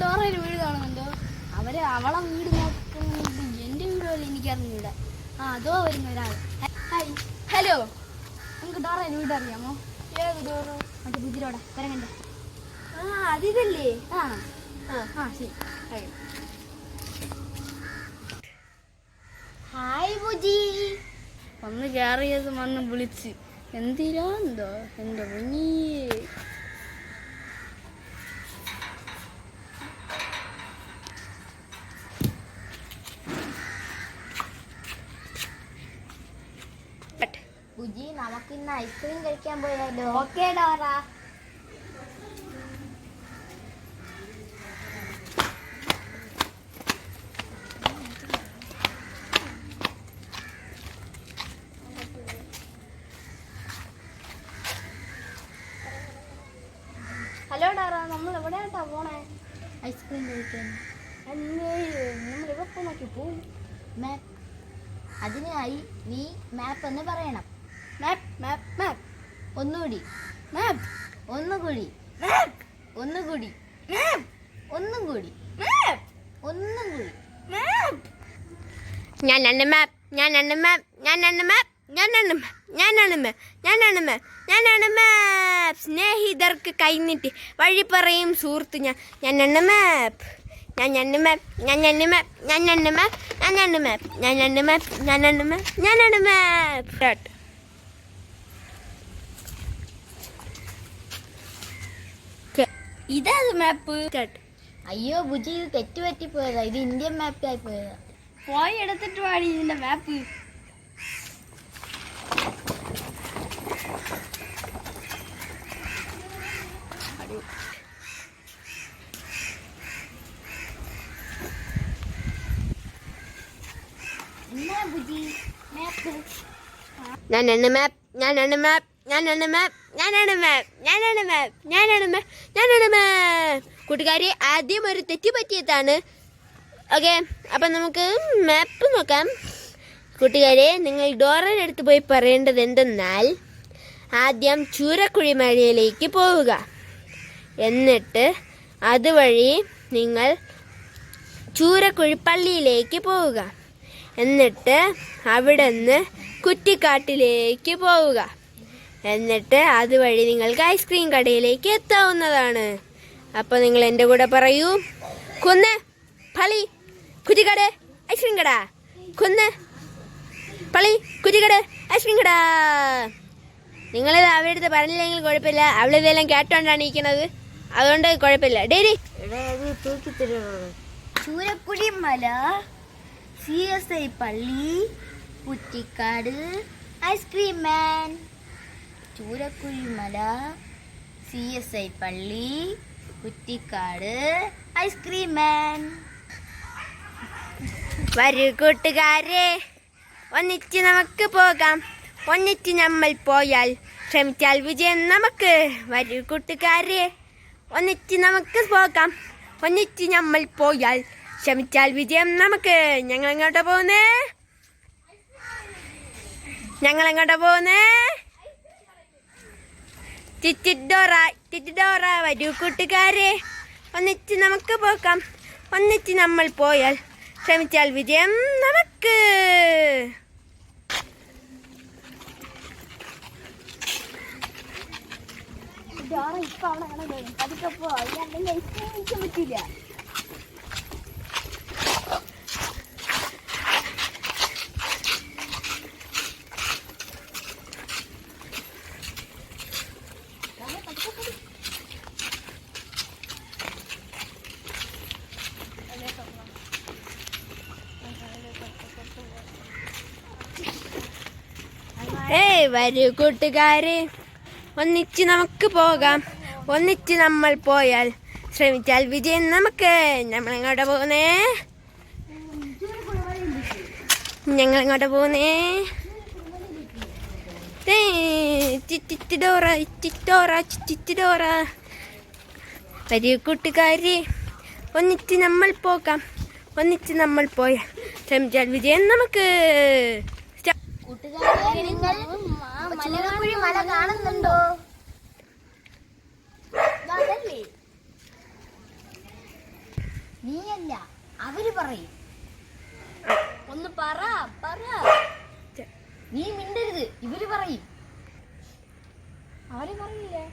ഡോറയുടെ വീട് കാണുന്നുണ്ടോ? അവളെ വീട് നോക്കുന്നുണ്ട്. എൻ്റെ വീട് പോലെ എനിക്കറിഞ്ഞൂടെ. അതോ വരുന്ന ഒരാൾ. ഹായ്, ഹലോ, നമുക്ക് ഡോറയുടെ വീട് അറിയാമോ? ഏത് ഡോറ്? മറ്റേ ബുജിരോടെ വരങ്ങണ്ട. അതിതല്ലേ? ശരി. ഹായ് ബുജി. വന്ന് കയറിയത് വന്ന് വിളിച്ച് എന്തിനാന്തോ എൻ്റെ കുഞ്ഞിയെ. ബുജി, നമുക്കിന്ന് ഐസ്ക്രീം കഴിക്കാൻ പോയാലോ? Okay Dora. ഹലോ ഡോറ, നമ്മൾ എവിടെയാട്ടാ പോണേ? ഐസ്ക്രീം കഴിക്കാൻ. നമ്മൾ ഇവിടെ നോക്കി പോവും. മാപ്പ്. അതിനായി നീ മാപ്പ് എന്ന് പറയണം. മാപ്പ് മാപ്പ് മാപ്പ്. ഒന്നുകൂടി. മാപ്പ്. ഒന്നുകൂടി. മാപ്പ്. ഒന്നുകൂടി. മാപ്പ്. ഒന്നും കൂടി. മാപ്പ്. ഒന്നും കൂടി. മാപ്പ്. ഞാനാണ് മാപ്പ്, ഞാനാണ് മാപ്പ്, ഞാനാണ് മാപ്പ്, ഞാനാണ് മാപ്പ്, ഞാനാണ് മാപ്പ്, ഞാനാണ് മാപ്പ്, ഞാനാണ് മാപ്പ്. സ്നേഹിതർക്ക് കൈനീട്ടി വഴി പറയും സുഹൃത്ത് ഞാനാണ് മാപ്പ്, ഞാനാണ് മാപ്പ്, ഞാനാണ് മാപ്പ്, ഞാനാണ് മാപ്പ്, ഞാനാണ് മാപ്പ്, ഞാനാണ് മാപ്പ്, ഞാനാണ് മാപ്പ്, ഞാനാണ് മാപ്പ്. ഇതേത് മാപ്പ്? അയ്യോ ബുജി, ഇത് തെറ്റുപറ്റിപ്പോയതാ. ഇത് ഇന്ത്യൻ മാപ്പായി പോയതാ. പോയി എടുത്തിട്ട് പാടി ഇതിന്റെ മാപ്പ്. എന്നാ ബുജി മാപ്പ്? ഞാനാണ് മാപ്പ്, ഞാനാണ് മാപ്പ്, ഞാനാണ് മാപ്പ്, ഞാനാണ് മാപ്പ്, ഞാനാണ് മാപ്പ്, ഞാനാണ് മാപ്പ്, ഞാനാണ് മാപ്പ്. കൂട്ടുകാരി, ആദ്യം ഒരു തെറ്റ് പറ്റിയതാണ്. ഓക്കെ, അപ്പം നമുക്ക് മാപ്പ് നോക്കാം. കൂട്ടുകാരെ, നിങ്ങൾ ഡോറയുടെ അടുത്ത് പോയി പറയേണ്ടത് എന്തെന്നാൽ ആദ്യം ചൂരക്കുഴി മലയിലേക്ക് പോവുക. എന്നിട്ട് അതുവഴി നിങ്ങൾ ചൂരക്കുഴി പള്ളിയിലേക്ക് പോവുക. എന്നിട്ട് അവിടെ നിന്ന് കുറ്റിക്കാട്ടിലേക്ക് പോവുക. എന്നിട്ട് അതുവഴി നിങ്ങൾക്ക് ഐസ്ക്രീം കടയിലേക്ക് എത്താവുന്നതാണ്. അപ്പോൾ നിങ്ങൾ എൻ്റെ കൂടെ പറയൂ: കുന്ന്, പള്ളി, കുറ്റിക്കാട്, ഐസ്ക്രീം കട. കുന്ന്, പള്ളി, കുറ്റിക്കാട്, ഐസ്ക്രീം കട. നിങ്ങളിത് അവരുടെ അടുത്ത് പറഞ്ഞില്ലെങ്കിൽ കുഴപ്പമില്ല. അവളിതെല്ലാം കേട്ടോണ്ടാണ് ഇരിക്കുന്നത്. അതുകൊണ്ട് കുഴപ്പമില്ല. ഡെയിലി ചൂരക്കുഴി മല, CSI പള്ളി, കുറ്റിക്കാട്, ഐസ്ക്രീം മാൻ. ചൂരക്കുഴി മല, CSI പള്ളി, കുറ്റിക്കാട്, ഐസ്ക്രീം മാൻ. വരൂ കൂട്ടുകാരെ, ഒന്നിച്ച് നമുക്ക് പോകാം. ഒന്നിച്ച് നമ്മൾ പോയാൽ ശ്രമിച്ചാൽ വിജയം നമുക്ക്. വരൂ കൂട്ടുകാരെ, ഒന്നിച്ച് നമുക്ക് പോകാം. ഒന്നിച്ച് നമ്മൾ പോയാൽ ശ്രമിച്ചാൽ വിജയം നമുക്ക്. ഞങ്ങൾ എങ്ങോട്ടാ പോകുന്നേ? ഞങ്ങൾ എങ്ങോട്ടാ പോകുന്നേ? ചിറ്റിഡോറ, ചിറ്റിഡോറ. വരൂ കൂട്ടുകാരെ, ഒന്നിച്ച് നമുക്ക് പോകാം. ഒന്നിച്ച് നമ്മൾ പോയാൽ ശ്രമിച്ചാൽ വിജയം നമുക്ക്. ഇപ്പൊ അവിടെ കാണാൻ പതുക്കെ പോ. അല്ലെങ്കിൽ ഐസ്ക്രീം കഴിക്കാൻ പറ്റില്ല. വരൂ കൂട്ടുകാരെ, ഒന്നിച്ച് നമുക്ക് പോകാം. ഒന്നിച്ച് നമ്മൾ പോയാൽ ശ്രമിച്ചാൽ വിജയം നമുക്ക്. നമ്മളെങ്ങോട്ടാ പോകുന്നേ? ഞങ്ങളെങ്ങോട്ടാ പോകുന്നേ? ചിറ്റിഡോറ, ചിറ്റിഡോറ, ചിറ്റിഡോറ. വരൂ കൂട്ടുകാരെ, ഒന്നിച്ച് നമ്മൾ പോകാം. ഒന്നിച്ച് നമ്മൾ പോയാൽ ശ്രമിച്ചാൽ വിജയം നമുക്ക്. കൂട്ടുകാരെ, നിങ്ങൾ ചൂരക്കുഴി മല കാണുന്നുണ്ടോ? പറയില്ല, അവര് പറയും. ഒന്ന് പറ പറ. നീ മിണ്ടരുത്, ഇവര് പറയും. അവര് പറയില്ലേ?